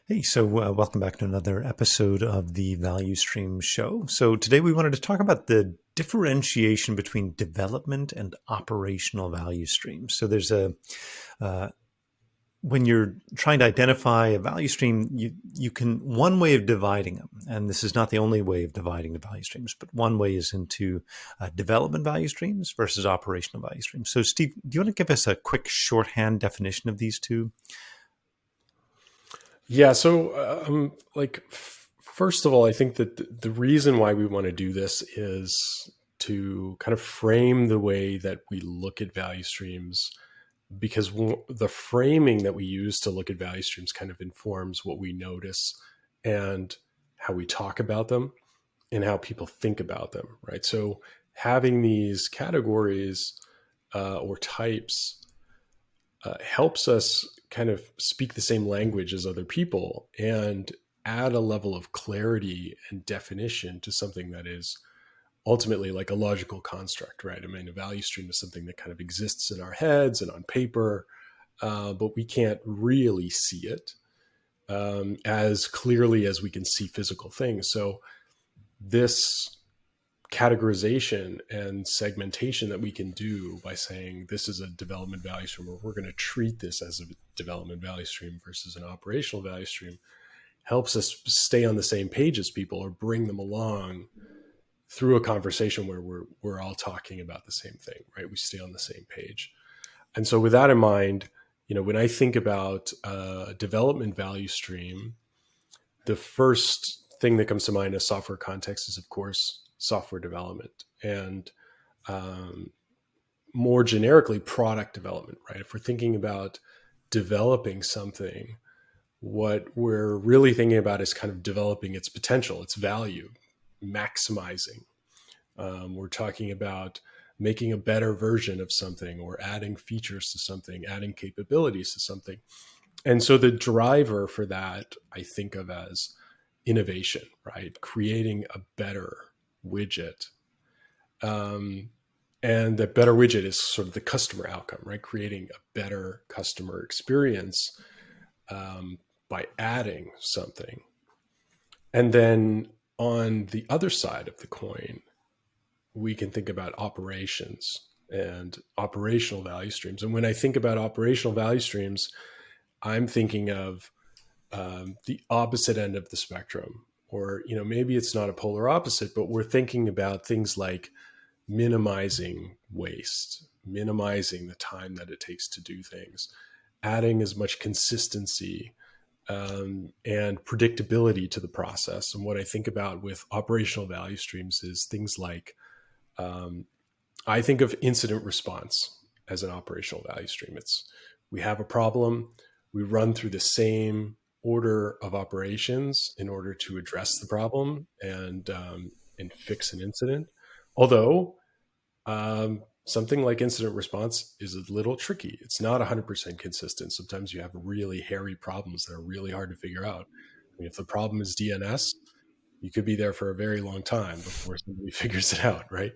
Hey, welcome back to another episode of the Value Stream Show. So today we wanted to talk about the differentiation between development and operational value streams. So there's a uh, when you're trying to identify a value stream, you can one way of dividing them, and this is not the only way of dividing the value streams, but one way is into development value streams versus operational value streams. So, Steve, do you want to give us a quick shorthand definition of these two? Yeah. First of all, I think that the reason why we want to do this is to kind of frame the way that we look at value streams, because the framing that we use to look at value streams kind of informs what we notice and how we talk about them and how people think about them, right? So having these categories or types helps us kind of speak the same language as other people and add a level of clarity and definition to something that is ultimately like a logical construct, right? I mean, a value stream is something that kind of exists in our heads and on paper, but we can't really see it as clearly as we can see physical things. So this categorization and segmentation that we can do by saying this is a development value stream, or we're going to treat this as a development value stream versus an operational value stream, helps us stay on the same page as people or bring them along through a conversation where we're all talking about the same thing, right? We stay on the same page. And so with that in mind, when I think about a development value stream, the first thing that comes to mind in a software context is, of course, software development and um, more generically, product development, right? If we're thinking about developing something, what we're really thinking about is kind of developing its potential, its value, maximizing. We're talking about making a better version of something or adding features to something, adding capabilities to something. And so the driver for that, I think of as innovation, right? Creating a better widget. Um, and the better widget is sort of the customer outcome, right? Creating a better customer experience by adding something. And then on the other side of the coin, we can think about operations and operational value streams. And when I think about operational value streams, I'm thinking of the opposite end of the spectrum, or maybe it's not a polar opposite, but we're thinking about things like minimizing waste, minimizing the time that it takes to do things, adding as much consistency and predictability to the process. And what I think about with operational value streams is things like um, I think of incident response as an operational value stream. It's we have a problem, we run through the same order of operations in order to address the problem and fix an incident. Although something like incident response is a little tricky. It's not 100% consistent. Sometimes you have really hairy problems that are really hard to figure out. I mean, if the problem is DNS, you could be there for a very long time before somebody figures it out, right?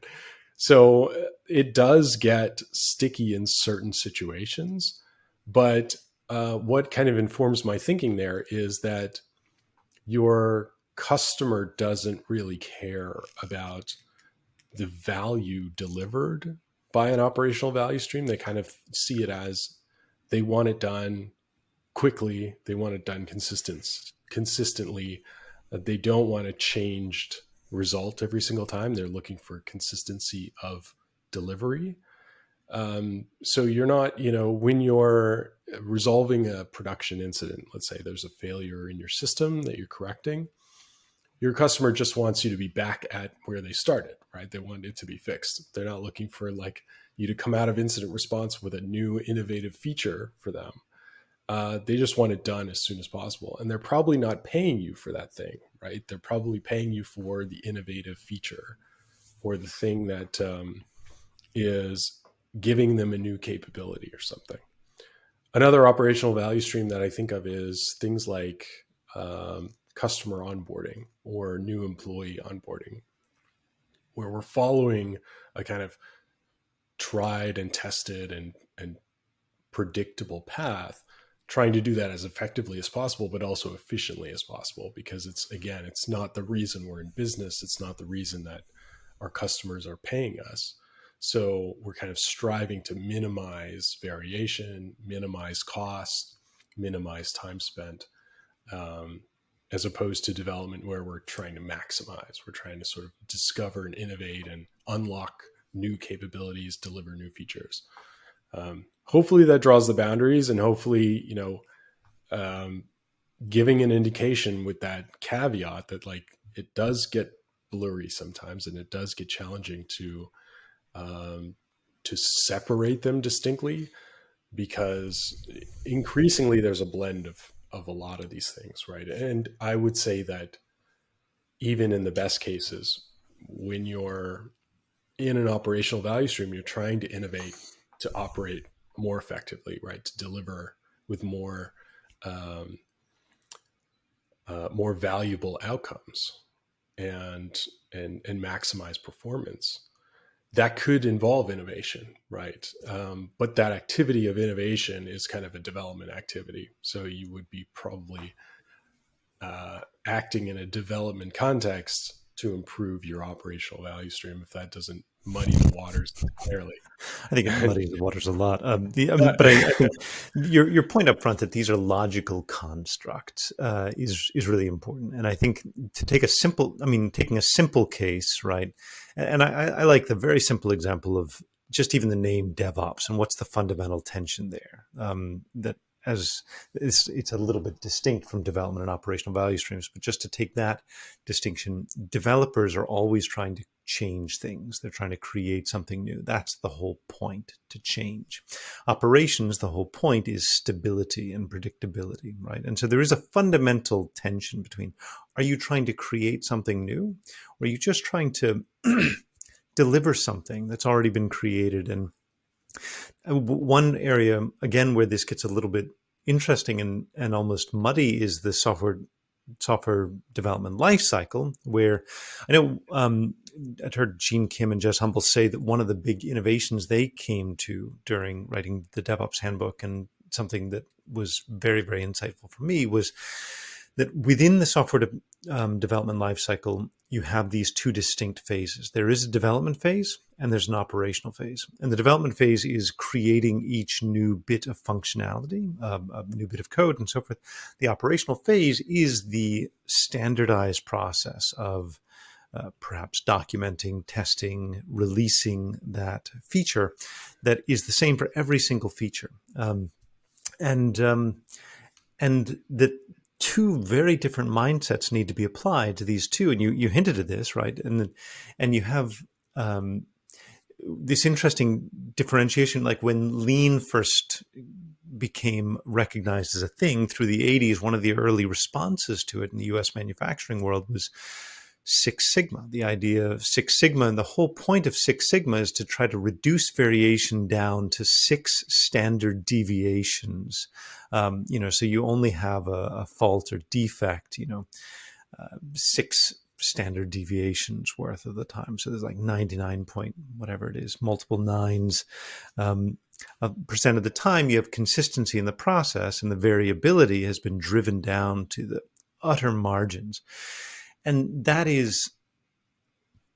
So it does get sticky in certain situations, but what kind of informs my thinking there is that your customer doesn't really care about the value delivered by an operational value stream. They kind of see it as they want it done quickly, they want it done consistently. They don't want a changed result every single time. They're looking for consistency of delivery. So you're not, when you're resolving a production incident, let's say there's a failure in your system that you're correcting, your customer just wants you to be back at where they started, right? They want it to be fixed. They're not looking for like you to come out of incident response with a new innovative feature for them. They just want it done as soon as possible. And they're probably not paying you for that thing, right? They're probably paying you for the innovative feature or the thing that is giving them a new capability or something. Another operational value stream that I think of is things like customer onboarding or new employee onboarding, where we're following a kind of tried and tested and predictable path, trying to do that as effectively as possible, but also efficiently as possible, because it's not the reason we're in business. It's not the reason that our customers are paying us. So we're kind of striving to minimize variation, minimize cost, minimize time spent, as opposed to development where we're trying to maximize. We're trying to sort of discover and innovate and unlock new capabilities, deliver new features. Hopefully that draws the boundaries, and hopefully, giving an indication with that caveat that like it does get blurry sometimes, and it does get challenging to separate them distinctly, because increasingly there's a blend of a lot of these things, right? And I would say that even in the best cases, when you're in an operational value stream, you're trying to innovate to operate more effectively, right? To deliver with more more valuable outcomes and maximize performance. That could involve innovation, right? But that activity of innovation is kind of a development activity. So you would be probably acting in a development context to improve your operational value stream, if that doesn't muddy the waters entirely. I think it muddies the waters a lot. But I think your point up front that these are logical constructs is really important. And I think to take taking a simple case, right? And I like the very simple example of just even the name DevOps and what's the fundamental tension there. That as it's a little bit distinct from development and operational value streams, but just to take that distinction, developers are always trying to change things. They're trying to create something new. That's the whole point, to change. Operations, the whole point is stability and predictability, right? And so there is a fundamental tension between, are you trying to create something new, or are you just trying to deliver something that's already been created? And one area, again, where this gets a little bit interesting and almost muddy is the software development lifecycle, where I know I'd heard Gene Kim and Jez Humble say that one of the big innovations they came to during writing the DevOps handbook, and something that was very, very insightful for me, was that within the software development lifecycle, you have these two distinct phases. There is a development phase and there's an operational phase. And the development phase is creating each new bit of functionality, a new bit of code and so forth. The operational phase is the standardized process of perhaps documenting, testing, releasing that feature that is the same for every single feature. And that two very different mindsets need to be applied to these two. And you hinted at this, right? And you have this interesting differentiation, like when Lean first became recognized as a thing through the 80s, one of the early responses to it in the US manufacturing world was Six Sigma, the idea of Six Sigma. And the whole point of Six Sigma is to try to reduce variation down to 6 standard deviations. So you only have a fault or defect, 6 standard deviations worth of the time. So there's like 99 point, whatever it is, multiple nines. Percent of the time you have consistency in the process, and the variability has been driven down to the utter margins. And that is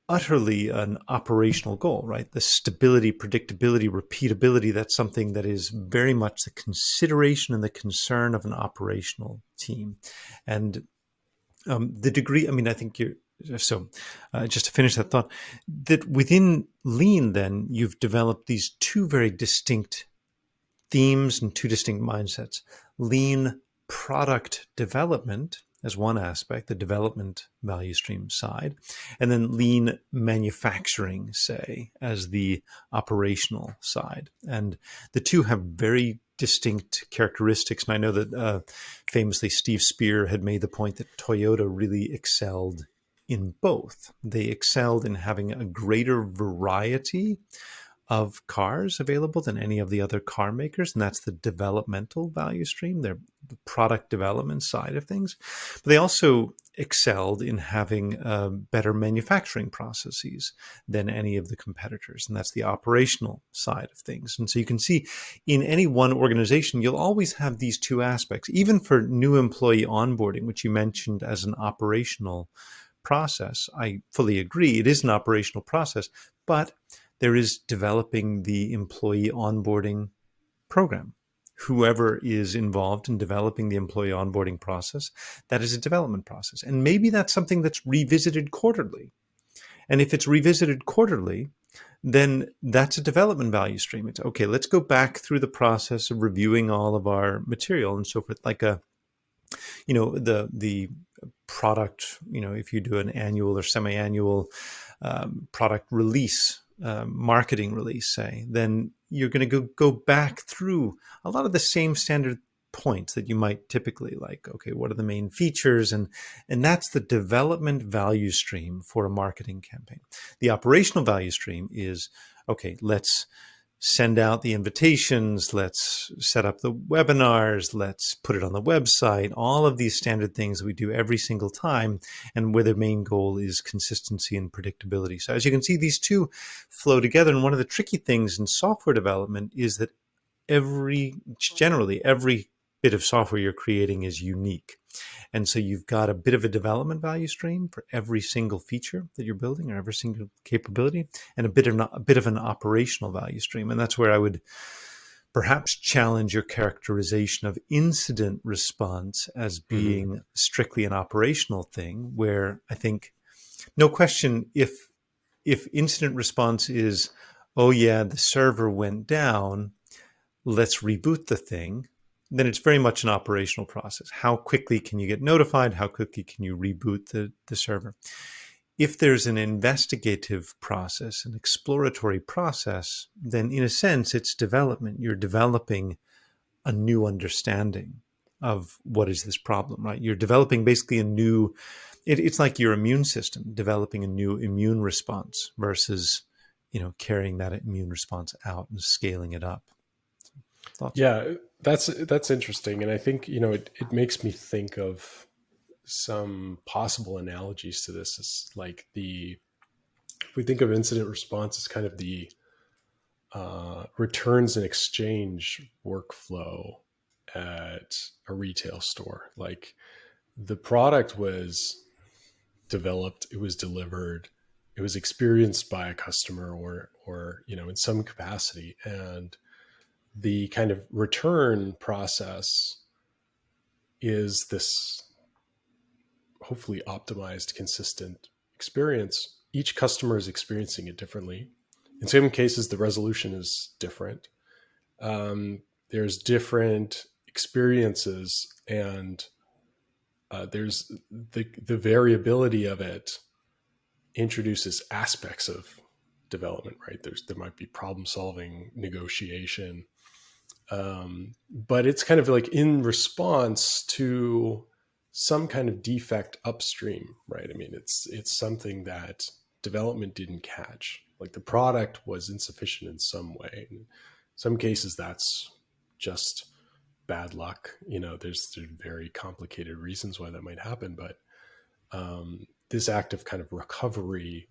utterly an operational goal, right? The stability, predictability, repeatability, that's something that is very much the consideration and the concern of an operational team. And the degree, I think just to finish that thought, that within Lean, then, you've developed these two very distinct themes and two distinct mindsets. Lean product development as one aspect, the development value stream side, and then Lean manufacturing, say, as the operational side. And the two have very distinct characteristics. And I know that famously Steve Spear had made the point that Toyota really excelled in both. They excelled in having a greater variety of cars available than any of the other car makers, and that's the developmental value stream, their product development side of things. But they also excelled in having better manufacturing processes than any of the competitors, and that's the operational side of things. And so you can see in any one organization, you'll always have these two aspects, even for new employee onboarding, which you mentioned as an operational process. I fully agree. It is an operational process, but there is developing the employee onboarding program. Whoever is involved in developing the employee onboarding process, that is a development process. And maybe that's something that's revisited quarterly. And if it's revisited quarterly, then that's a development value stream. It's okay, let's go back through the process of reviewing all of our material and so forth, like the product, if you do an annual or semi-annual product release, marketing release, say, then you're going to go back through a lot of the same standard points that you might typically, like, okay, what are the main features? And that's the development value stream for a marketing campaign. The operational value stream is, okay, let's send out the invitations, let's set up the webinars, let's put it on the website, all of these standard things that we do every single time, and where the main goal is consistency and predictability. So as you can see, these two flow together. And one of the tricky things in software development is that generally every bit of software you're creating is unique. And so you've got a bit of a development value stream for every single feature that you're building or every single capability, and a bit of an operational value stream. And that's where I would perhaps challenge your characterization of incident response as being strictly an operational thing, where I think, no question, if incident response is, oh yeah, the server went down, let's reboot the thing, then it's very much an operational process. How quickly can you get notified? How quickly can you reboot the server? If there's an investigative process, an exploratory process, then in a sense, it's development. You're developing a new understanding of what is this problem, right? You're developing basically it's like your immune system, developing a new immune response versus, carrying that immune response out and scaling it up. Thoughts? Yeah, that's interesting. And I think, it makes me think of some possible analogies to this. Is like if we think of incident response as kind of the returns and exchange workflow at a retail store. Like the product was developed, it was delivered, it was experienced by a customer or in some capacity, and the kind of return process is this hopefully optimized, consistent experience. Each customer is experiencing it differently. In some cases, the resolution is different. There's different experiences, and there's the variability of it introduces aspects of development, right? There might be problem solving, negotiation, but it's kind of like in response to some kind of defect upstream, right? I mean, it's something that development didn't catch. Like the product was insufficient in some way. In some cases, that's just bad luck. There's very complicated reasons why that might happen, but this act of kind of recovery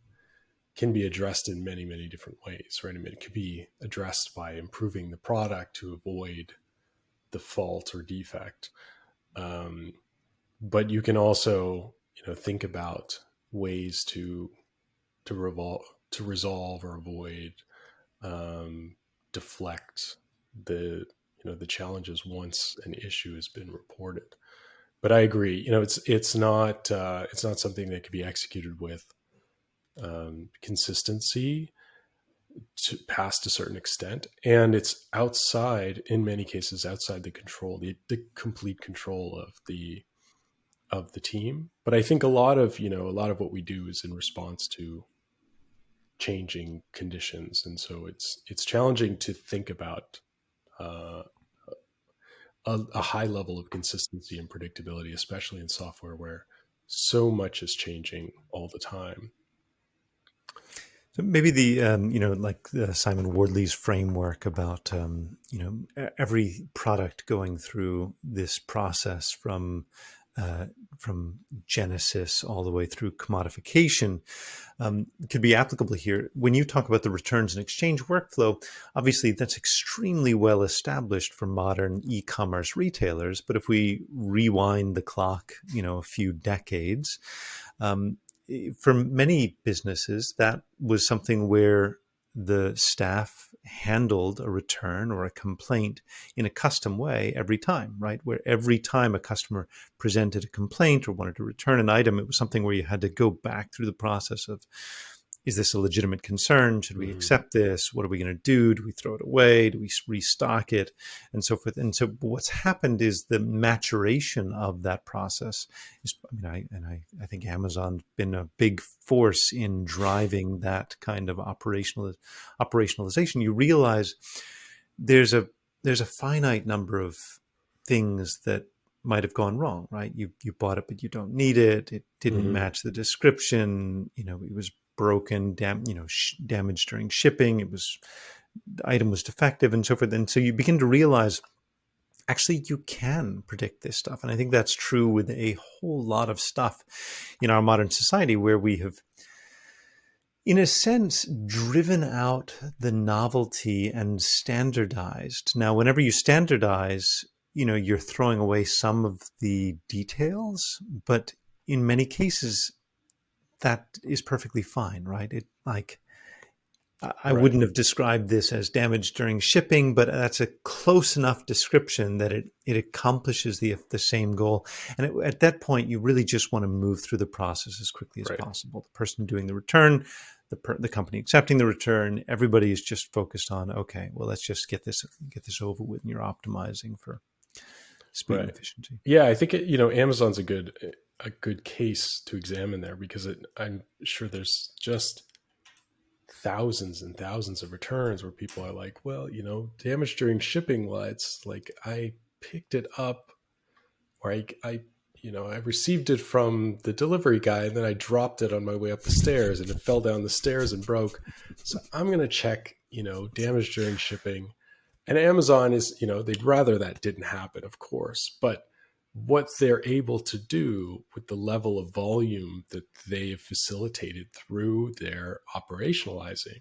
can be addressed in many, many different ways, right? I mean, it could be addressed by improving the product to avoid the fault or defect. But you can also, think about ways to resolve or avoid, deflect the challenges once an issue has been reported. But I agree, it's not something that could be executed with consistency past a certain extent, and it's in many cases outside the control, the complete control of the team. But I think a lot of what we do is in response to changing conditions, and so it's challenging to think about a high level of consistency and predictability, especially in software where so much is changing all the time. So maybe like Simon Wardley's framework about, every product going through this process from genesis all the way through commodification could be applicable here. When you talk about the returns and exchange workflow, obviously that's extremely well established for modern e-commerce retailers. But if we rewind the clock, a few decades, um, for many businesses, that was something where the staff handled a return or a complaint in a custom way every time, right? Where every time a customer presented a complaint or wanted to return an item, it was something where you had to go back through the process of, is this a legitimate concern? Should we accept this? What are we going to do? Do we throw it away? Do we restock it? And so forth. And so what's happened is the maturation of that process is, I think Amazon's been a big force in driving that kind of operationalization. You realize there's a finite number of things that might have gone wrong, right? You bought it, but you don't need it. It didn't match the description. It was broken, damaged during shipping. The item was defective, and so forth. And so you begin to realize, actually, you can predict this stuff. And I think that's true with a whole lot of stuff in our modern society, where we have, in a sense, driven out the novelty and standardized. Now, whenever you standardize, you're throwing away some of the details, but in many cases, that is perfectly fine, right? I wouldn't have described this as damage during shipping, but that's a close enough description that it accomplishes the same goal. And at that point, you really just want to move through the process as quickly as possible. The person doing the return, the company accepting the return, everybody is just focused on, okay, well, let's just get this over with, and you're optimizing for speed and efficiency. Yeah, I think Amazon's a good case to examine there, because I'm sure there's just thousands and thousands of returns where people are like, well, damage during shipping, well, it's like I picked it up, or I received it from the delivery guy, and then I dropped it on my way up the stairs and it fell down the stairs and broke. So I'm going to check, damage during shipping. And Amazon is, they'd rather that didn't happen, of course, but what they're able to do with the level of volume that they've facilitated through their operationalizing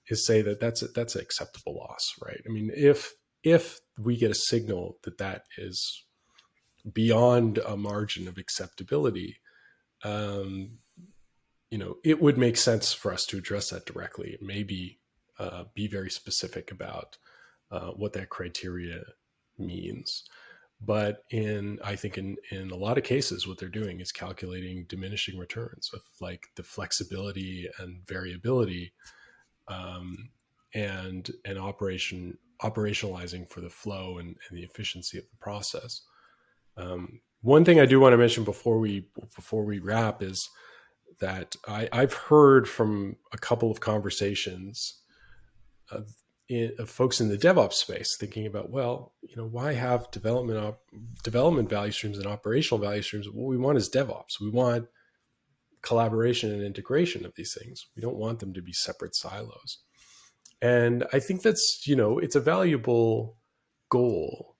is say that that's an acceptable loss, right? I mean, if we get a signal that is beyond a margin of acceptability, it would make sense for us to address that directly, and maybe be very specific about what that criteria means. But I think in a lot of cases, what they're doing is calculating diminishing returns of like the flexibility and variability, and operationalizing for the flow and the efficiency of the process. One thing I do want to mention before we wrap is that I've heard from a couple of conversations of folks in the DevOps space thinking about, well, why have development value streams and operational value streams? What we want is DevOps. We want collaboration and integration of these things. We don't want them to be separate silos. And I think that's, it's a valuable goal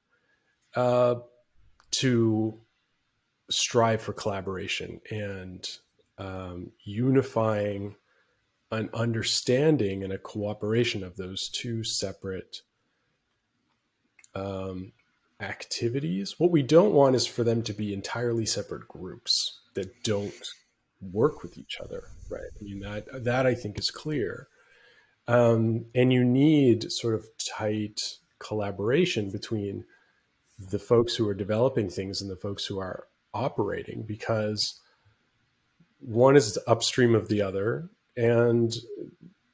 to strive for collaboration and unifying an understanding and a cooperation of those two separate activities. What we don't want is for them to be entirely separate groups that don't work with each other, right? I mean, that I think is clear. And you need sort of tight collaboration between the folks who are developing things and the folks who are operating, because one is upstream of the other. And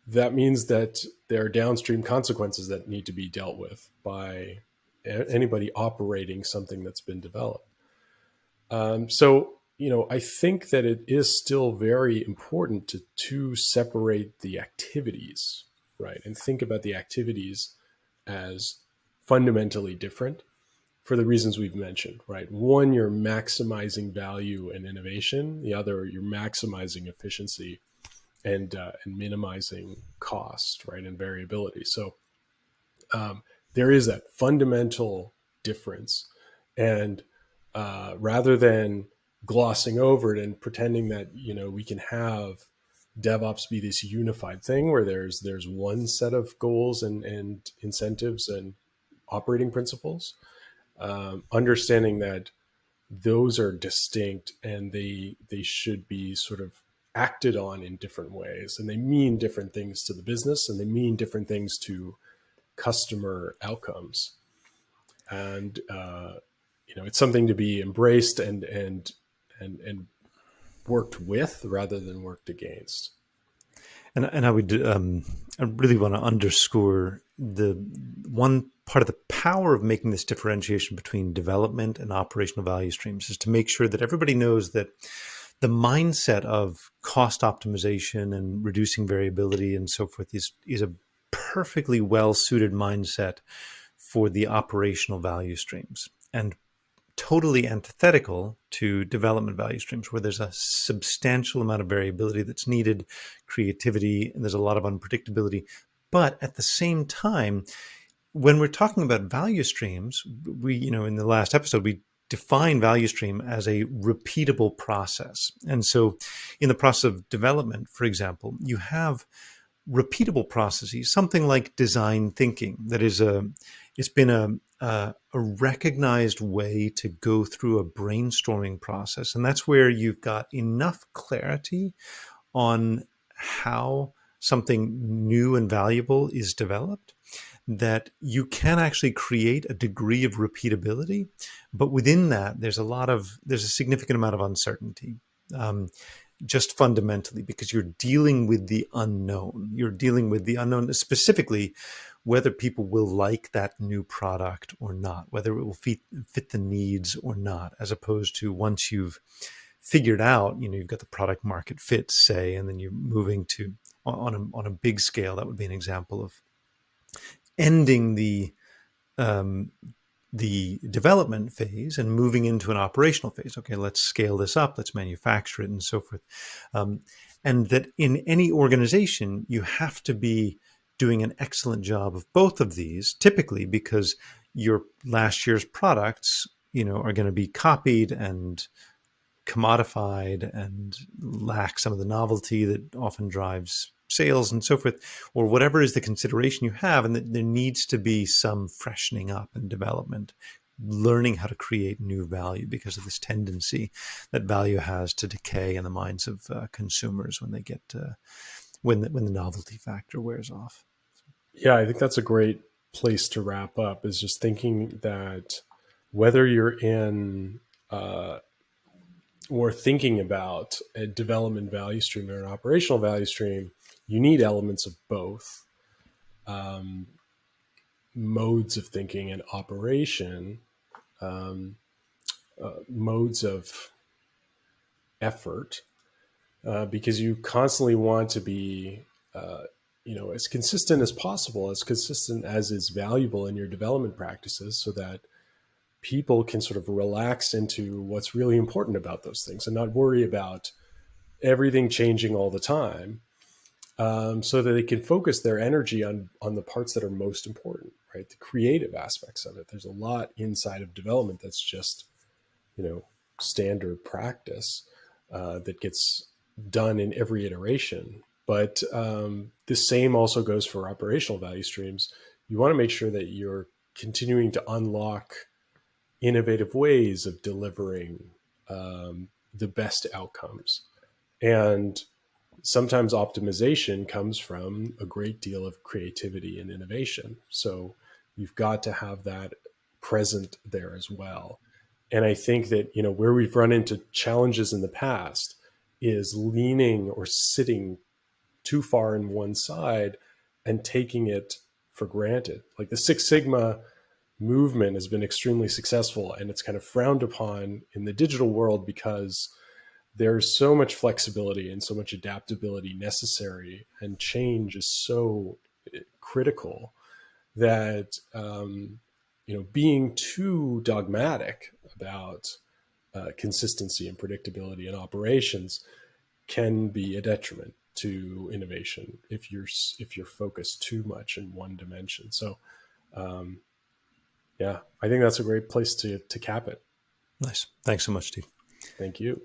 that means that there are downstream consequences that need to be dealt with by anybody operating something that's been developed. So, I think that it is still very important to separate the activities, right? And think about the activities as fundamentally different for the reasons we've mentioned, right? One, you're maximizing value and innovation. The other, you're maximizing efficiency and minimizing cost, right, and variability. So there is that fundamental difference, and rather than glossing over it and pretending that we can have DevOps be this unified thing where there's one set of goals and incentives and operating principles, understanding that those are distinct and they should be sort of acted on in different ways, and they mean different things to the business, and they mean different things to customer outcomes. And it's something to be embraced and worked with rather than worked against. And I would, I really want to underscore the one part of the power of making this differentiation between development and operational value streams is to make sure that everybody knows that the mindset of cost optimization and reducing variability and so forth is a perfectly well suited mindset for the operational value streams, and totally antithetical to development value streams, where there's a substantial amount of variability that's needed, creativity, and there's a lot of unpredictability. But at the same time, when we're talking about value streams, we, in the last episode, we define value stream as a repeatable process. And so in the process of development, for example, you have repeatable processes, something like design thinking, that is it's been a recognized way to go through a brainstorming process. And that's where you've got enough clarity on how something new and valuable is developed that you can actually create a degree of repeatability. But within that, there's a significant amount of uncertainty. Just fundamentally, because you're dealing with the unknown. You're dealing with the unknown, specifically whether people will like that new product or not, whether it will fit the needs or not, as opposed to once you've figured out, you've got the product market fit, say, and then you're moving to, on a big scale, that would be an example of ending the development phase and moving into an operational phase. Okay, let's scale this up, let's manufacture it, and so forth. And that in any organization, you have to be doing an excellent job of both of these, typically because your last year's products, are going to be copied and commodified and lack some of the novelty that often drives sales and so forth, or whatever is the consideration you have, and that there needs to be some freshening up and development, learning how to create new value because of this tendency that value has to decay in the minds of consumers when they get when the novelty factor wears off. Yeah, I think that's a great place to wrap up, is just thinking that whether you're in or thinking about a development value stream or an operational value stream, you need elements of both modes of thinking and operation, modes of effort, because you constantly want to be, as consistent as possible, as consistent as is valuable in your development practices, so that people can sort of relax into what's really important about those things and not worry about everything changing all the time. So that they can focus their energy on the parts that are most important, right? The creative aspects of it. There's a lot inside of development that's just, standard practice that gets done in every iteration. But the same also goes for operational value streams. You want to make sure that you're continuing to unlock innovative ways of delivering the best outcomes. And sometimes optimization comes from a great deal of creativity and innovation. So you've got to have that present there as well. And I think that, where we've run into challenges in the past is leaning or sitting too far in one side and taking it for granted. Like the Six Sigma movement has been extremely successful, and it's kind of frowned upon in the digital world because there's so much flexibility and so much adaptability necessary, and change is so critical that being too dogmatic about consistency and predictability in operations can be a detriment. to innovation if you're focused too much in one dimension. So yeah, I think that's a great place to cap it. Nice. Thanks so much, Steve. Thank you.